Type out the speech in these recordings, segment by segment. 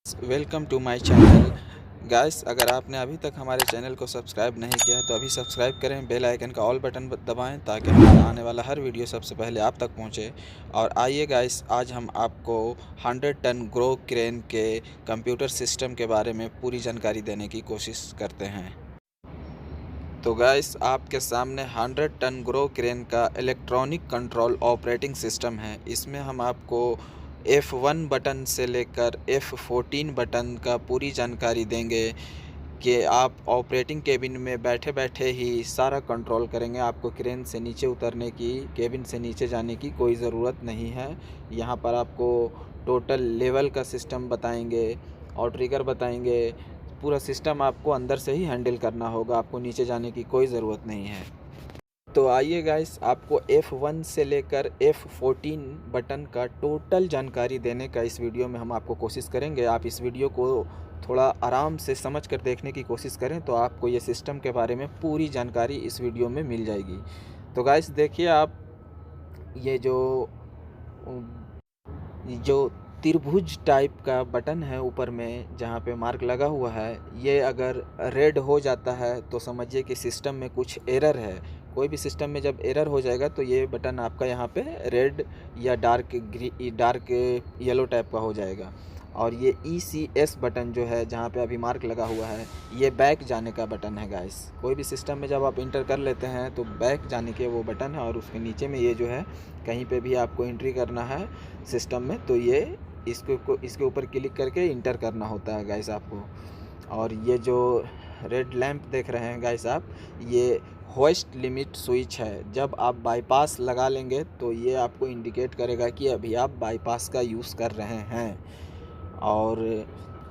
Welcome to my channel guys. अगर आपने अभी तक हमारे चैनल को सब्सक्राइब नहीं किया है तो अभी सब्सक्राइब करें, बेल आइकन का ऑल बटन दबाएं ताकि हमारा आने वाला हर वीडियो सबसे पहले आप तक पहुंचे। और आइए गाइस, आज हम आपको 100 टन ग्रो क्रेन के कंप्यूटर सिस्टम के बारे में पूरी जानकारी देने की कोशिश करते हैं। तो गाइस, आपके सामने 100 टन ग्रो क्रेन का इलेक्ट्रॉनिक कंट्रोल ऑपरेटिंग सिस्टम है। इसमें हम आपको F1 बटन से लेकर F14 बटन का पूरी जानकारी देंगे कि आप ऑपरेटिंग केबिन में बैठे बैठे ही सारा कंट्रोल करेंगे। आपको क्रेन से नीचे उतरने की, केबिन से नीचे जाने की कोई ज़रूरत नहीं है। यहाँ पर आपको टोटल लेवल का सिस्टम बताएंगे और ट्रिगर बताएंगे। पूरा सिस्टम आपको अंदर से ही हैंडल करना होगा, आपको नीचे जाने की कोई ज़रूरत नहीं है। तो आइए गाइस, आपको F1 से लेकर F14 बटन का टोटल जानकारी देने का इस वीडियो में हम आपको कोशिश करेंगे। आप इस वीडियो को थोड़ा आराम से समझ कर देखने की कोशिश करें तो आपको ये सिस्टम के बारे में पूरी जानकारी इस वीडियो में मिल जाएगी। तो गाइस देखिए, आप ये जो त्रिभुज टाइप का बटन है ऊपर में जहाँ पे मार्क लगा हुआ है, ये अगर रेड हो जाता है तो समझिए कि सिस्टम में कुछ एरर है। कोई भी सिस्टम में जब एरर हो जाएगा तो ये बटन आपका यहाँ पे रेड या डार्क येलो टाइप का हो जाएगा। और ये ECS बटन जो है, जहाँ पे अभी मार्क लगा हुआ है, ये बैक जाने का बटन है गाइस। कोई भी सिस्टम में जब आप इंटर कर लेते हैं तो बैक जाने के वो बटन है। और उसके नीचे में ये जो है, कहीं पे भी आपको एंट्री करना है सिस्टम में तो ये इसके ऊपर क्लिक करके इंटर करना होता है गाइस आपको। और ये जो रेड लैंप देख रहे हैं गाइस आप, ये होस्ट लिमिट स्विच है। जब आप बाईपास लगा लेंगे तो ये आपको इंडिकेट करेगा कि अभी आप बाईपास का यूज़ कर रहे हैं। और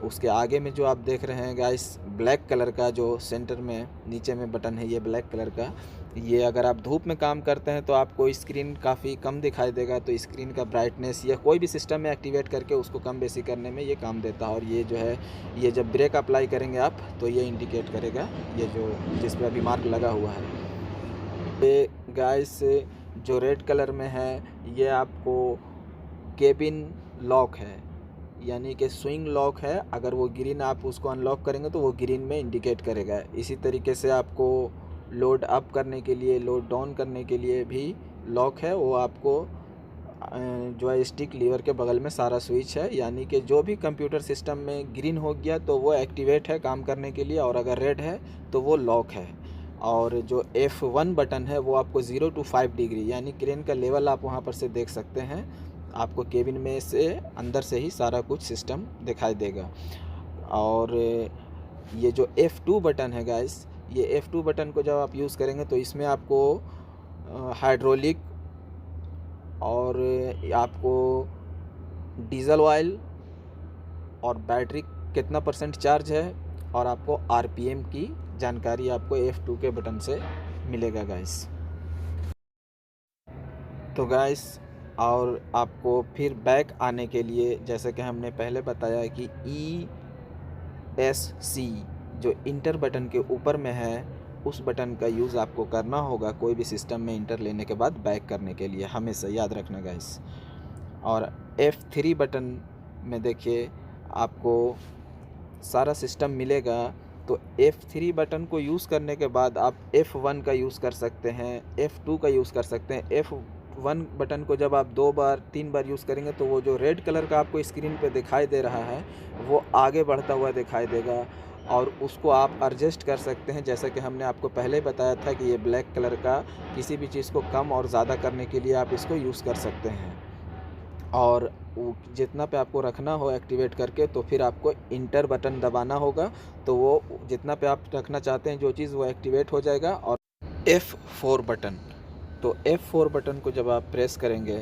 उसके आगे में जो आप देख रहे हैं गाइस, ब्लैक कलर का जो सेंटर में नीचे में बटन है, ये ब्लैक कलर का, ये अगर आप धूप में काम करते हैं तो आपको स्क्रीन काफ़ी कम दिखाई देगा। तो स्क्रीन का ब्राइटनेस या कोई भी सिस्टम में एक्टिवेट करके उसको कम बेसी करने में ये काम देता है। और ये जो है, ये जब ब्रेक अप्लाई करेंगे आप तो ये इंडिकेट करेगा, ये जो जिस पर अभी मार्क लगा हुआ है। ये गाइस जो रेड कलर में है, ये आपको केबिन लॉक है, यानी कि स्विंग लॉक है। अगर वो ग्रीन आप उसको अनलॉक करेंगे तो वो ग्रीन में इंडिकेट करेगा। इसी तरीके से आपको लोड अप करने के लिए, लोड डाउन करने के लिए भी लॉक है। वो आपको जो है स्टिक लीवर के बगल में सारा स्विच है, यानी कि जो भी कंप्यूटर सिस्टम में ग्रीन हो गया तो वो एक्टिवेट है काम करने के लिए, और अगर रेड है तो वो लॉक है। और जो F1 बटन है वो आपको 0 to 5 डिग्री, यानी क्रेन का लेवल आप वहाँ पर से देख सकते हैं। आपको केबिन में से अंदर से ही सारा कुछ सिस्टम दिखाई देगा। और ये जो F2 बटन है गाइस, ये F2 बटन को जब आप यूज़ करेंगे तो इसमें आपको हाइड्रोलिक और आपको डीजल ऑयल और बैटरी कितना % चार्ज है और आपको RPM की जानकारी आपको F2 के बटन से मिलेगा गाइस। तो गाइस, और आपको फिर बैक आने के लिए, जैसे कि हमने पहले बताया कि ESC जो इंटर बटन के ऊपर में है, उस बटन का यूज़ आपको करना होगा कोई भी सिस्टम में इंटर लेने के बाद बैक करने के लिए, हमेशा याद रखना गाइस। और F3 बटन में देखिए आपको सारा सिस्टम मिलेगा। तो F3 बटन को यूज़ करने के बाद आप F1 का यूज़ कर सकते हैं, F2 का यूज़ कर सकते हैं। F1 बटन को जब आप 2 बार 3 बार यूज़ करेंगे तो वो जो रेड कलर का आपको स्क्रीन पे दिखाई दे रहा है वो आगे बढ़ता हुआ दिखाई देगा, और उसको आप एडजस्ट कर सकते हैं। जैसा कि हमने आपको पहले बताया था कि ये ब्लैक कलर का, किसी भी चीज़ को कम और ज़्यादा करने के लिए आप इसको यूज़ कर सकते हैं। और जितना पे आपको रखना हो एक्टिवेट करके, तो फिर आपको इंटर बटन दबाना होगा, तो वो जितना पे आप रखना चाहते हैं जो चीज़, वो एक्टिवेट हो जाएगा। और F4 बटन, तो F4 बटन को जब आप प्रेस करेंगे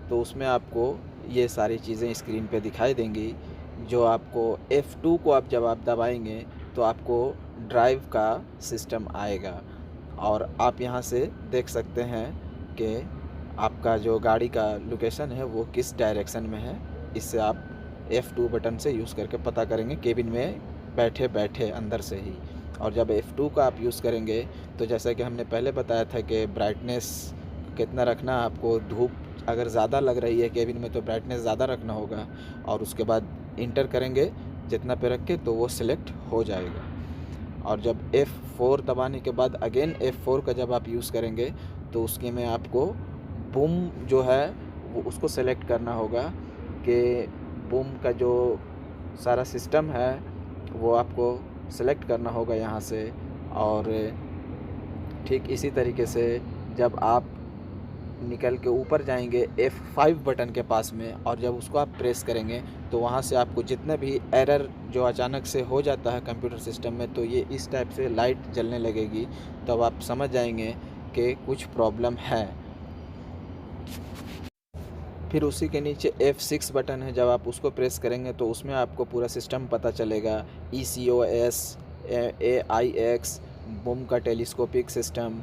तो उसमें आपको ये सारी चीज़ें स्क्रीन पे दिखाई देंगी। जो आपको F2 को आप जब आप दबाएंगे तो आपको ड्राइव का सिस्टम आएगा, और आप यहाँ से देख सकते हैं कि आपका जो गाड़ी का लोकेशन है वो किस डायरेक्शन में है। इससे आप F2 बटन से यूज़ करके पता करेंगे केबिन में बैठे बैठे अंदर से ही। और जब F2 का आप यूज़ करेंगे तो जैसा कि हमने पहले बताया था कि ब्राइटनेस कितना रखना, आपको धूप अगर ज़्यादा लग रही है केबिन में तो ब्राइटनेस ज़्यादा रखना होगा। और उसके बाद इंटर करेंगे जितना पे रख के तो वो सिलेक्ट हो जाएगा। और जब F4 दबाने के बाद अगेन F4 का जब आप यूज़ करेंगे तो उसके में आपको बूम जो है वो उसको सेलेक्ट करना होगा कि बूम का जो सारा सिस्टम है वो आपको सेलेक्ट करना होगा यहाँ से। और ठीक इसी तरीके से जब आप निकल के ऊपर जाएंगे F5 बटन के पास में और जब उसको आप प्रेस करेंगे तो वहाँ से आपको जितने भी एरर जो अचानक से हो जाता है कंप्यूटर सिस्टम में तो ये इस टाइप से लाइट जलने लगेगी, तब आप समझ जाएंगे कि कुछ प्रॉब्लम है। फिर उसी के नीचे F6 बटन है, जब आप उसको प्रेस करेंगे तो उसमें आपको पूरा सिस्टम पता चलेगा, ECOS, AIX, बूम का टेलीस्कोपिक सिस्टम,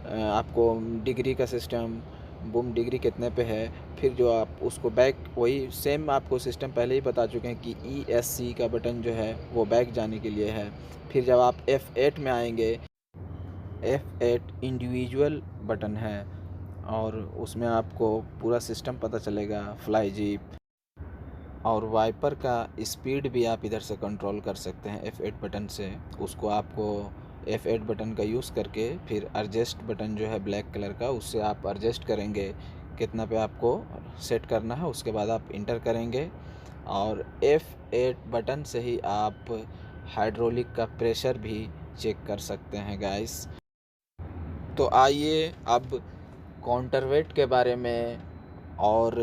आपको डिग्री का सिस्टम, बूम डिग्री कितने पे है। फिर जो आप उसको बैक वही सेम आपको सिस्टम पहले ही बता चुके हैं कि ESC का बटन जो है वो बैक जाने के लिए है। फिर जब आप F8 में आएंगे, F8 इंडिविजुअल बटन है और उसमें आपको पूरा सिस्टम पता चलेगा, फ्लाई जीप और वाइपर का स्पीड भी आप इधर से कंट्रोल कर सकते हैं F8 बटन से। उसको आपको F8 बटन का यूज़ करके फिर एडजस्ट बटन जो है ब्लैक कलर का, उससे आप एडजस्ट करेंगे कितना पे आपको सेट करना है, उसके बाद आप इंटर करेंगे। और F8 बटन से ही आप हाइड्रोलिक का प्रेशर भी चेक कर सकते हैं गाइस। तो आइए अब काउंटरवेट के बारे में और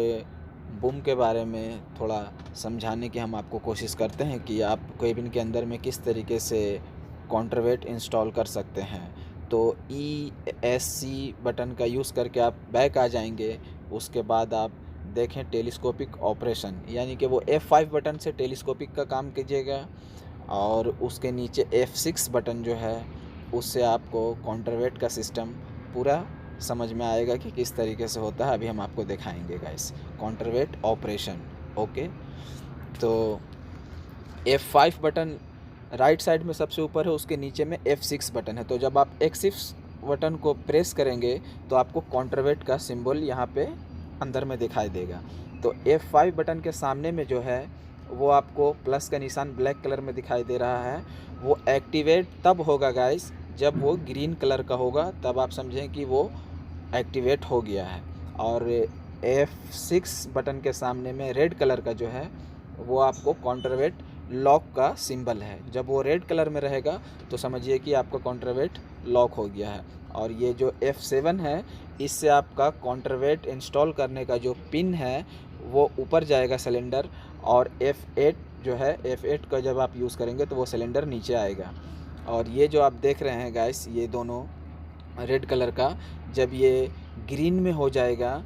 बूम के बारे में थोड़ा समझाने की हम आपको कोशिश करते हैं कि आप केबिन के अंदर में किस तरीके से काउंटरवेट इंस्टॉल कर सकते हैं। तो ESC बटन का यूज़ करके आप बैक आ जाएंगे। उसके बाद आप देखें टेलीस्कोपिक ऑपरेशन, यानी कि वो F5 बटन से टेलीस्कोपिक का काम कीजिएगा और उसके नीचे F6 बटन जो है उससे आपको काउंटरवेट का सिस्टम पूरा समझ में आएगा कि किस तरीके से होता है। अभी हम आपको दिखाएंगे गाइस काउंटरवेट ऑपरेशन। ओके, तो F5 बटन राइट साइड में सबसे ऊपर है, उसके नीचे में F6 बटन है। तो जब आप F6 बटन को प्रेस करेंगे तो आपको काउंटरवेट का सिंबल यहाँ पे अंदर में दिखाई देगा। तो F5 बटन के सामने में जो है वो आपको प्लस का निशान ब्लैक कलर में दिखाई दे रहा है। वो एक्टिवेट तब होगा गाइस जब वो ग्रीन कलर का होगा, तब आप समझें कि वो एक्टिवेट हो गया है। और F6 बटन के सामने में रेड कलर का जो है वो आपको काउंटरवेट लॉक का सिंबल है। जब वो रेड कलर में रहेगा तो समझिए कि आपका काउंटरवेट लॉक हो गया है। और ये जो F7 है, इससे आपका काउंटरवेट इंस्टॉल करने का जो पिन है वो ऊपर जाएगा सिलेंडर, और F8 जो है, F8 का जब आप यूज़ करेंगे तो वो सिलेंडर नीचे आएगा। और ये जो आप देख रहे हैं गाइस, ये दोनों रेड कलर का जब ये ग्रीन में हो जाएगा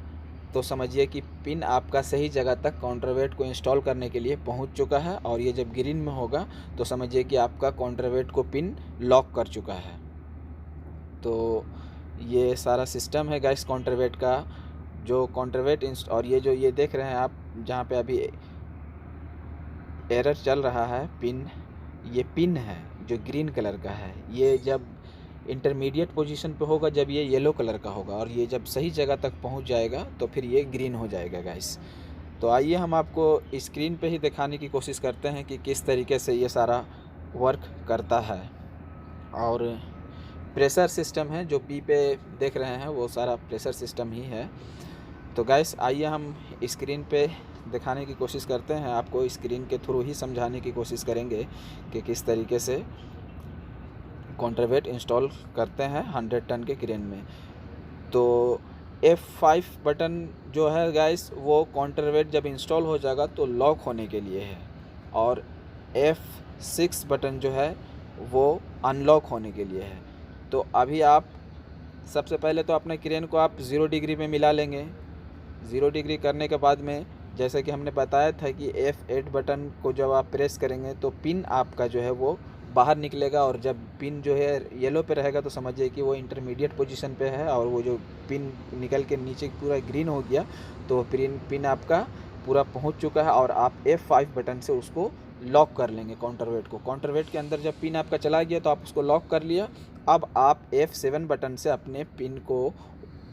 तो समझिए कि पिन आपका सही जगह तक काउंटरवेट को इंस्टॉल करने के लिए पहुंच चुका है। और ये जब ग्रीन में होगा तो समझिए कि आपका काउंटरवेट को पिन लॉक कर चुका है। तो ये सारा सिस्टम है गाइस काउंटरवेट का। जो काउंटरवेट और ये जो ये देख रहे हैं आप, जहाँ पे अभी एरर चल रहा है पिन, ये पिन है जो ग्रीन कलर का है। ये जब इंटरमीडिएट पोजीशन पे होगा जब ये येलो कलर का होगा, और ये जब सही जगह तक पहुंच जाएगा तो फिर ये ग्रीन हो जाएगा गाइस। तो आइए हम आपको स्क्रीन पे ही दिखाने की कोशिश करते हैं कि किस तरीके से ये सारा वर्क करता है। और प्रेशर सिस्टम है जो पी पे देख रहे हैं, वो सारा प्रेशर सिस्टम ही है। तो गाइस आइए हम स्क्रीन पे दिखाने की कोशिश करते हैं, आपको स्क्रीन के थ्रू ही समझाने की कोशिश करेंगे कि किस तरीके से काउंटरवेट इंस्टॉल करते हैं 100 टन के क्रेन में। तो F5 बटन जो है गाइस वो काउंटरवेट जब इंस्टॉल हो जाएगा तो लॉक होने के लिए है, और F6 बटन जो है वो अनलॉक होने के लिए है। तो अभी आप सबसे पहले तो अपने क्रेन को आप 0 डिग्री में मिला लेंगे। 0 डिग्री करने के बाद में जैसे कि हमने बताया था कि F8 बटन को जब आप प्रेस करेंगे तो पिन आपका जो है वो बाहर निकलेगा, और जब पिन जो है येलो पे रहेगा तो समझिए कि वो इंटरमीडिएट पोजीशन पे है, और वो जो पिन निकल के नीचे पूरा ग्रीन हो गया तो पिन आपका पूरा पहुंच चुका है। और आप F5 बटन से उसको लॉक कर लेंगे काउंटरवेट को। काउंटरवेट के अंदर जब पिन आपका चला गया तो आप उसको लॉक कर लिया। अब आप F7 बटन से अपने पिन को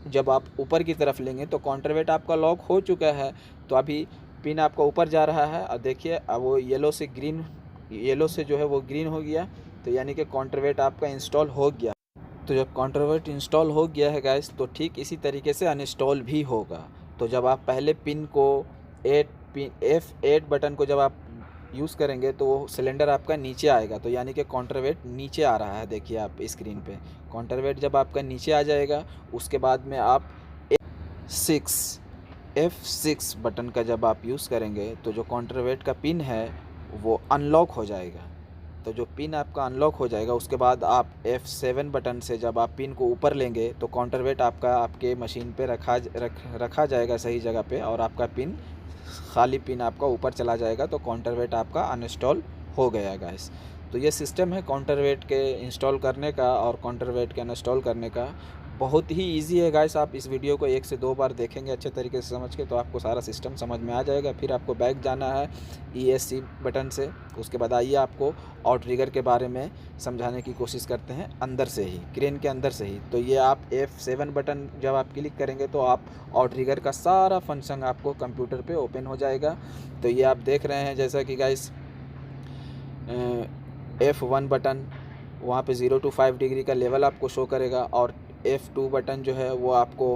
जब आप ऊपर की तरफ लेंगे तो काउंटरवेट आपका लॉक हो चुका है। तो अभी पिन आपका ऊपर जा रहा है, और देखिए अब वो येलो से ग्रीन येलो से जो है वो ग्रीन हो गया, तो यानी कि काउंटरवेट आपका इंस्टॉल हो गया। तो जब काउंटरवेट इंस्टॉल हो गया है गाइस, तो ठीक इसी तरीके से अनइंस्टॉल भी होगा। तो जब आप पहले पिन को 8 पिन F8 बटन को जब आप यूज़ करेंगे तो वो सिलेंडर आपका नीचे आएगा, तो यानी कि काउंटरवेट नीचे आ रहा है। देखिए आप स्क्रीन पे काउंटरवेट जब आपका नीचे आ जाएगा, उसके बाद में आप F6 F6 बटन का जब आप यूज़ करेंगे तो जो काउंटरवेट का पिन है वो अनलॉक हो जाएगा। तो जो पिन आपका अनलॉक हो जाएगा, उसके बाद आप F7 बटन से जब आप पिन को ऊपर लेंगे तो काउंटरवेट आपका आपके मशीन पे रखा जाएगा सही जगह पे, और आपका पिन खाली पिन आपका ऊपर चला जाएगा। तो काउंटरवेट आपका अनइंस्टॉल हो गया गाइस। तो ये सिस्टम है काउंटरवेट के इंस्टॉल करने का और काउंटरवेट के अनइंस्टॉल करने का। बहुत ही इजी है गाइस। आप इस वीडियो को 1 से 2 बार देखेंगे अच्छे तरीके से समझ के, तो आपको सारा सिस्टम समझ में आ जाएगा। फिर आपको बैक जाना है ESC बटन से। उसके बाद आइए आपको आउटरिगर के बारे में समझाने की कोशिश करते हैं अंदर से ही, क्रेन के अंदर से ही। तो ये आप F7 बटन जब आप क्लिक करेंगे तो आप आउटरिगर का सारा फंक्शन आपको कंप्यूटर पे ओपन हो जाएगा। तो ये आप देख रहे हैं जैसा कि गाइस F1 बटन वहाँ पे 0 to 5 डिग्री का लेवल आपको शो करेगा, और F2 बटन जो है वो आपको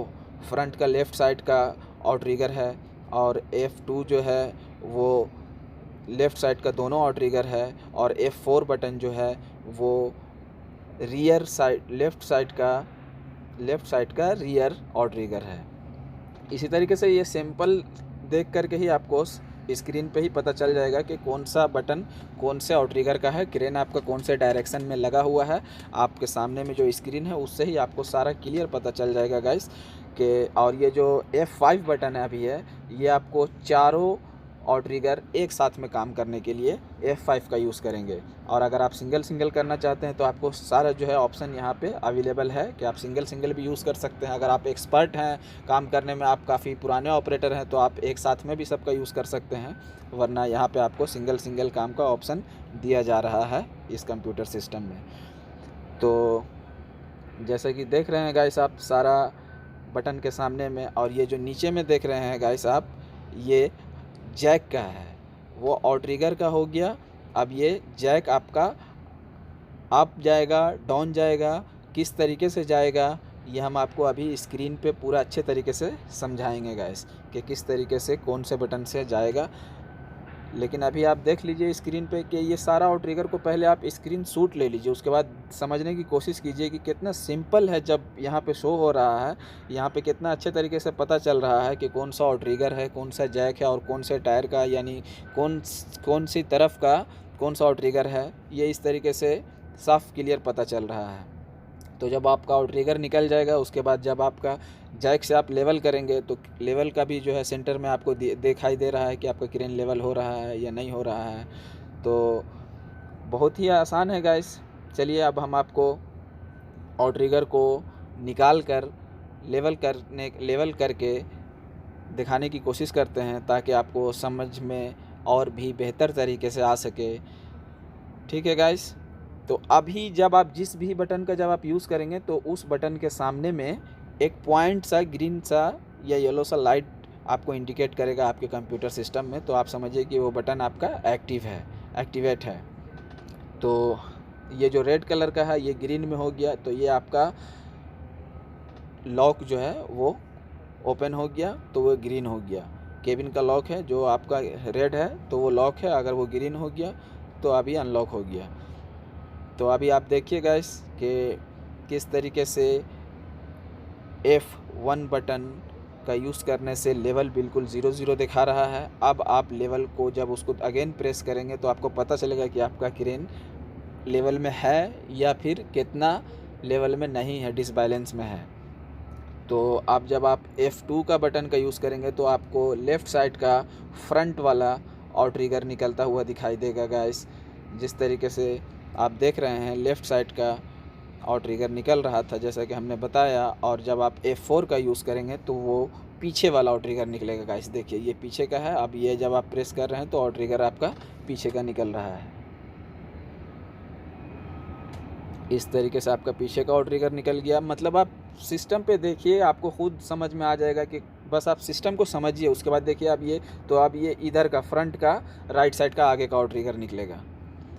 फ्रंट का लेफ़्ट साइड का आउटरिगर है, और F2 जो है वो लेफ़्ट साइड का दोनों आउटरिगर है, और F4 बटन जो है वो रियर साइड लेफ़्ट साइड का रियर आउटरिगर है। इसी तरीके से ये सिंपल देख करके ही आपको स्क्रीन पे ही पता चल जाएगा कि कौन सा बटन कौन से आउटरिगर का है, क्रेन आपका कौन से डायरेक्शन में लगा हुआ है। आपके सामने में जो स्क्रीन है उससे ही आपको सारा क्लियर पता चल जाएगा गाइस कि। और ये जो F5 बटन है अभी है, ये आपको चारों आउटरिगर एक साथ में काम करने के लिए F5 का यूज़ करेंगे। और अगर आप सिंगल करना चाहते हैं तो आपको सारा जो है ऑप्शन यहाँ पे अवेलेबल है कि आप सिंगल भी यूज़ कर सकते हैं। अगर आप एक्सपर्ट हैं काम करने में, आप काफ़ी पुराने ऑपरेटर हैं, तो आप एक साथ में भी सबका यूज़ कर सकते हैं। वरना यहाँ पे आपको सिंगल काम का ऑप्शन दिया जा रहा है इस कंप्यूटर सिस्टम में। तो जैसे कि देख रहे हैं गाइस आप सारा बटन के सामने में, और ये जो नीचे में देख रहे हैं गाइस आप, ये जैक का है, वो आउटरिगर का हो गया। अब ये जैक आपका अप जाएगा डाउन जाएगा, किस तरीके से जाएगा ये हम आपको अभी स्क्रीन पे पूरा अच्छे तरीके से समझाएंगे गाइस कि किस तरीके से कौन से बटन से जाएगा। लेकिन अभी आप देख लीजिए स्क्रीन पे कि ये सारा आउटरिगर को पहले आप स्क्रीन शॉट ले लीजिए, उसके बाद समझने की कोशिश कीजिए कि कितना सिंपल है। जब यहाँ पे शो हो रहा है, यहाँ पे कितना अच्छे तरीके से पता चल रहा है कि कौन सा आउटरिगर है, कौन सा जैक है, और कौन से टायर का, यानी कौन सी तरफ का कौन सा आउटरिगर है, ये इस तरीके से साफ क्लियर पता चल रहा है। तो जब आपका आउटरिगर निकल जाएगा, उसके बाद जब आपका जैक से आप लेवल करेंगे तो लेवल का भी जो है सेंटर में आपको दिखाई दे रहा है कि आपका क्रेन लेवल हो रहा है या नहीं हो रहा है। तो बहुत ही आसान है गाइस। चलिए अब हम आपको आउटरिगर को निकाल कर लेवल करके दिखाने की कोशिश करते हैं, ताकि आपको समझ में और भी बेहतर तरीके से आ सके। ठीक है गाइस। तो अभी जब आप जिस भी बटन का जब आप यूज़ करेंगे तो उस बटन के सामने में एक पॉइंट सा ग्रीन सा या येलो सा लाइट आपको इंडिकेट करेगा आपके कंप्यूटर सिस्टम में। तो आप समझिए कि वो बटन आपका एक्टिवेट है। तो ये जो रेड कलर का है ये ग्रीन में हो गया, तो ये आपका लॉक जो है वो ओपन हो गया, तो वो ग्रीन हो गया। केबिन का लॉक है जो आपका रेड है तो वो लॉक है, अगर वो ग्रीन हो गया तो अभी अनलॉक हो गया। तो अभी आप देखिए गाइस कि किस तरीके से F1 बटन का यूज़ करने से लेवल बिल्कुल 0 दिखा रहा है। अब आप लेवल को जब उसको अगेन प्रेस करेंगे तो आपको पता चलेगा कि आपका क्रेन लेवल में है या फिर कितना लेवल में नहीं है, डिसबैलेंस में है। तो आप जब आप F2 का बटन का यूज़ करेंगे तो आपको लेफ़्ट साइड का फ्रंट वाला आउटरिगर निकलता हुआ दिखाई देगा गाइस। जिस तरीके से आप देख रहे हैं लेफ़्ट साइड का आउटरिगर निकल रहा था जैसा कि हमने बताया, और जब आप F4 का यूज़ करेंगे तो वो पीछे वाला आउटरिगर निकलेगा गाइस। देखिए ये पीछे का है, अब ये जब आप प्रेस कर रहे हैं तो आउटरिगर आपका पीछे का निकल रहा है। इस तरीके से आपका पीछे का आउटरिगर निकल गया। मतलब आप सिस्टम पे देखिए, आपको खुद समझ में आ जाएगा कि बस आप सिस्टम को समझिए। उसके बाद देखिए अब ये, तो अब ये इधर का फ्रंट का राइट साइड का आगे का आउटरिगर निकलेगा।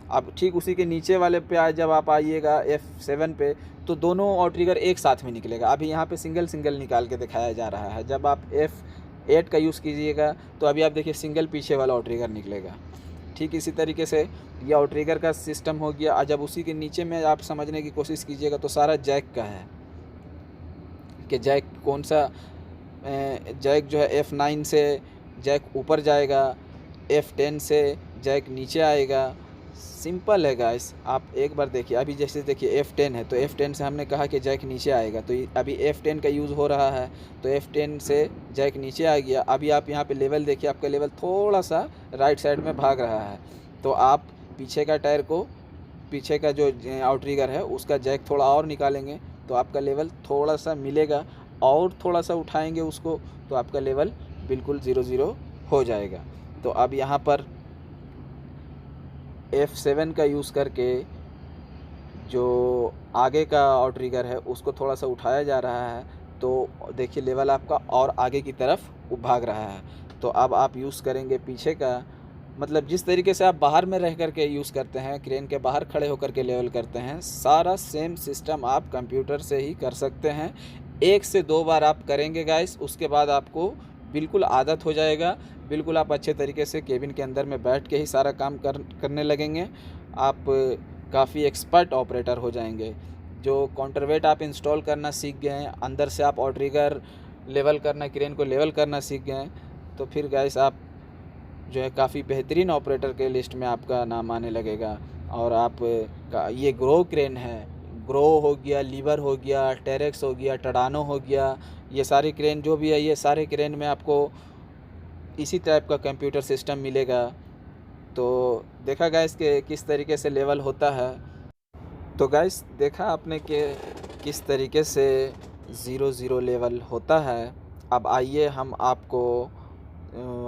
अब ठीक उसी के नीचे वाले पे जब आप आइएगा F7 पे, तो दोनों आउटरिगर एक साथ में निकलेगा। अभी यहाँ पे सिंगल सिंगल निकाल के दिखाया जा रहा है। जब आप F8 का यूज़ कीजिएगा तो अभी आप देखिए सिंगल पीछे वाला आउटरिगर निकलेगा। ठीक इसी तरीके से ये आउटरिगर का सिस्टम हो गया। और जब उसी के नीचे में आप समझने की कोशिश कीजिएगा तो सारा जैक का है कि जैक कौन सा जैक जो है F9 से जैक ऊपर जाएगा, F10 से जैक नीचे आएगा। सिंपल है गाइस, आप एक बार देखिए। अभी जैसे देखिए F10 है तो F10 से हमने कहा कि जैक नीचे आएगा, तो अभी F10 का यूज़ हो रहा है तो F10 से जैक नीचे आ गया। अभी आप यहाँ पे लेवल देखिए, आपका लेवल थोड़ा सा राइट साइड में भाग रहा है, तो आप पीछे का टायर को, पीछे का जो आउटरिगर है उसका जैक थोड़ा और निकालेंगे तो आपका लेवल थोड़ा सा मिलेगा, और थोड़ा सा उठाएंगे उसको तो आपका लेवल बिल्कुल 0-0 हो जाएगा। तो अब यहाँ पर F7 का यूज़ करके जो आगे का आउटरिगर है उसको थोड़ा सा उठाया जा रहा है, तो देखिए लेवल आपका और आगे की तरफ भाग रहा है। तो अब आप यूज़ करेंगे पीछे का, मतलब जिस तरीके से आप बाहर में रह कर के यूज़ करते हैं, क्रेन के बाहर खड़े होकर के लेवल करते हैं, सारा सेम सिस्टम आप कंप्यूटर से ही कर सकते हैं। 1 से 2 बार आप करेंगे गाइस, उसके बाद आपको बिल्कुल आदत हो जाएगा। बिल्कुल आप अच्छे तरीके से केबिन के अंदर में बैठ के ही सारा काम करने लगेंगे। आप काफ़ी एक्सपर्ट ऑपरेटर हो जाएंगे। जो काउंटरवेट आप इंस्टॉल करना सीख गए हैं, अंदर से आप आउटरिगर लेवल करना, क्रेन को लेवल करना सीख गए हैं, तो फिर गाइस आप जो है काफ़ी बेहतरीन ऑपरेटर के लिस्ट में आपका नाम आने लगेगा। और आप का ये ग्रो क्रेन है, ग्रो हो गया, लीवर हो गया, टेरेक्स हो गया, टडानो हो गया, ये सारे क्रेन जो भी है, ये सारे क्रेन में आपको इसी टाइप का कंप्यूटर सिस्टम मिलेगा। तो देखा गाइस कि किस तरीके से लेवल होता है। तो गाइस देखा आपने कि किस तरीके से 0-0 लेवल होता है। अब आइए हम आपको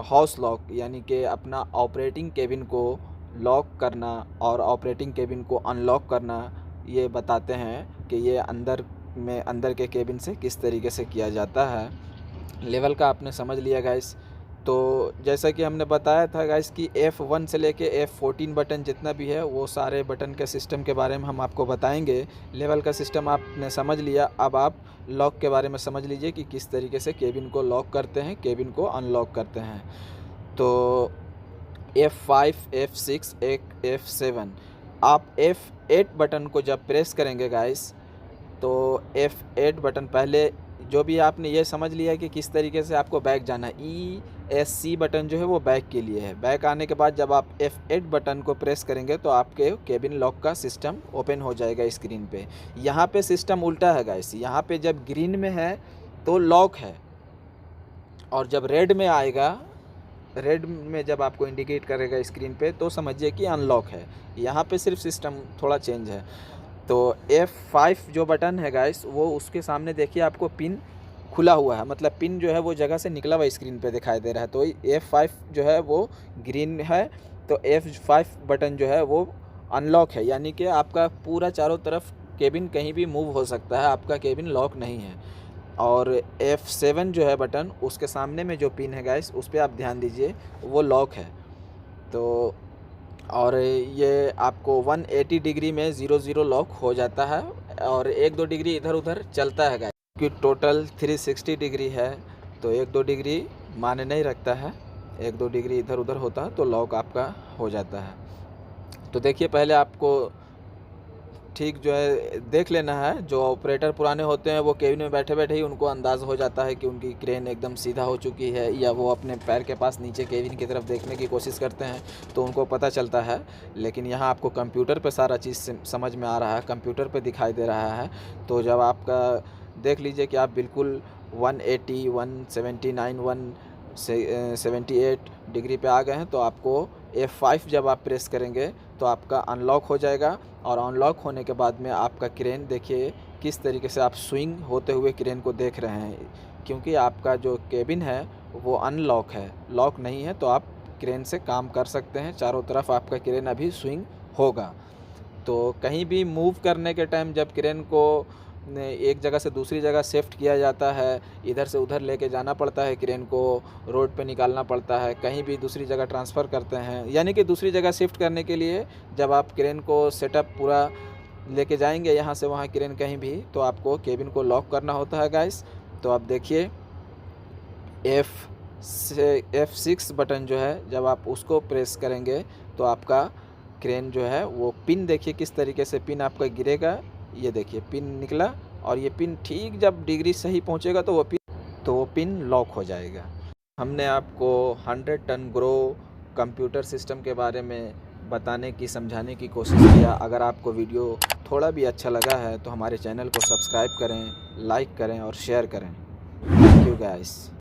हाउस लॉक यानी कि अपना ऑपरेटिंग केबिन को लॉक करना और ऑपरेटिंग केबिन को अनलॉक करना ये बताते हैं कि ये अंदर के केबिन से किस तरीके से किया जाता है। लेवल का आपने समझ लिया गाइस। तो जैसा कि हमने बताया था गाइस कि F1 से लेके F14 बटन जितना भी है वो सारे बटन के सिस्टम के बारे में हम आपको बताएंगे। लेवल का सिस्टम आपने समझ लिया, अब आप लॉक के बारे में समझ लीजिए कि किस तरीके से केबिन को लॉक करते हैं, केबिन को अनलॉक करते हैं। तो F5, F6, F7, आप F8 बटन को जब प्रेस करेंगे गाइस, तो F8 बटन पहले जो भी आपने ये समझ लिया कि किस तरीके से आपको बैक जाना है। ESC बटन जो है वो बैक के लिए है। बैक आने के बाद जब आप F8 बटन को प्रेस करेंगे तो आपके केबिन लॉक का सिस्टम ओपन हो जाएगा स्क्रीन पे। यहाँ पे सिस्टम उल्टा है गाइस, यहाँ पे जब ग्रीन में है तो लॉक है, और जब रेड में आएगा, रेड में जब आपको इंडिकेट करेगा स्क्रीन पे तो समझिए कि अनलॉक है। यहाँ पे सिर्फ सिस्टम थोड़ा चेंज है। तो F5 जो बटन है गाइस, वो उसके सामने देखिए आपको पिन खुला हुआ है, मतलब पिन जो है वो जगह से निकला हुआ स्क्रीन पे दिखाई दे रहा है। तो F5 जो है वो ग्रीन है, तो F5 बटन जो है वो अनलॉक है, यानी कि आपका पूरा चारों तरफ केबिन कहीं भी मूव हो सकता है, आपका केबिन लॉक नहीं है। और F7 जो है बटन, उसके सामने में जो पिन है गाइस उस पर आप ध्यान दीजिए, वो लॉक है। तो और ये आपको 180 डिग्री में 0-0 लॉक हो जाता है, और 1-2 डिग्री इधर उधर चलता है गाइस, क्योंकि टोटल 360 डिग्री है, तो 1-2 डिग्री माने नहीं रखता है, 1-2 डिग्री इधर उधर होता है तो लॉक आपका हो जाता है। तो देखिए पहले आपको ठीक जो है देख लेना है। जो ऑपरेटर पुराने होते हैं वो केबिन में बैठे बैठे ही उनको अंदाज़ हो जाता है कि उनकी क्रेन एकदम सीधा हो चुकी है, या वो अपने पैर के पास नीचे केबिन की तरफ देखने की कोशिश करते हैं तो उनको पता चलता है। लेकिन यहाँ आपको कंप्यूटर पे सारा चीज़ समझ में आ रहा है, कंप्यूटर पे दिखाई दे रहा है। तो जब आपका देख लीजिए कि आप बिल्कुल 180, 179, 178 डिग्री पे आ गए हैं, तो आपको F5 जब आप प्रेस करेंगे तो आपका अनलॉक हो जाएगा। और अनलॉक होने के बाद में आपका क्रेन देखिए किस तरीके से आप स्विंग होते हुए क्रेन को देख रहे हैं, क्योंकि आपका जो केबिन है वो अनलॉक है, लॉक नहीं है, तो आप क्रेन से काम कर सकते हैं। चारों तरफ आपका क्रेन अभी स्विंग होगा। तो कहीं भी मूव करने के टाइम जब क्रेन को एक जगह से दूसरी जगह शिफ्ट किया जाता है, इधर से उधर लेके जाना पड़ता है क्रेन को, रोड पे निकालना पड़ता है, कहीं भी दूसरी जगह ट्रांसफ़र करते हैं। यानी कि दूसरी जगह शिफ्ट करने के लिए जब आप क्रेन को सेटअप पूरा लेके जाएंगे यहाँ से वहाँ क्रेन कहीं भी, तो आपको केबिन को लॉक करना होता है गाइस। तो आप देखिए F6 बटन जो है, जब आप उसको प्रेस करेंगे तो आपका क्रेन जो है वो पिन देखिए किस तरीके से पिन आपका गिरेगा। ये देखिए पिन निकला, और ये पिन ठीक जब डिग्री सही पहुंचेगा तो वो पिन लॉक हो जाएगा। हमने आपको 100 टन ग्रो कंप्यूटर सिस्टम के बारे में बताने की, समझाने की कोशिश किया। अगर आपको वीडियो थोड़ा भी अच्छा लगा है तो हमारे चैनल को सब्सक्राइब करें, लाइक करें और शेयर करें। Thank you guys.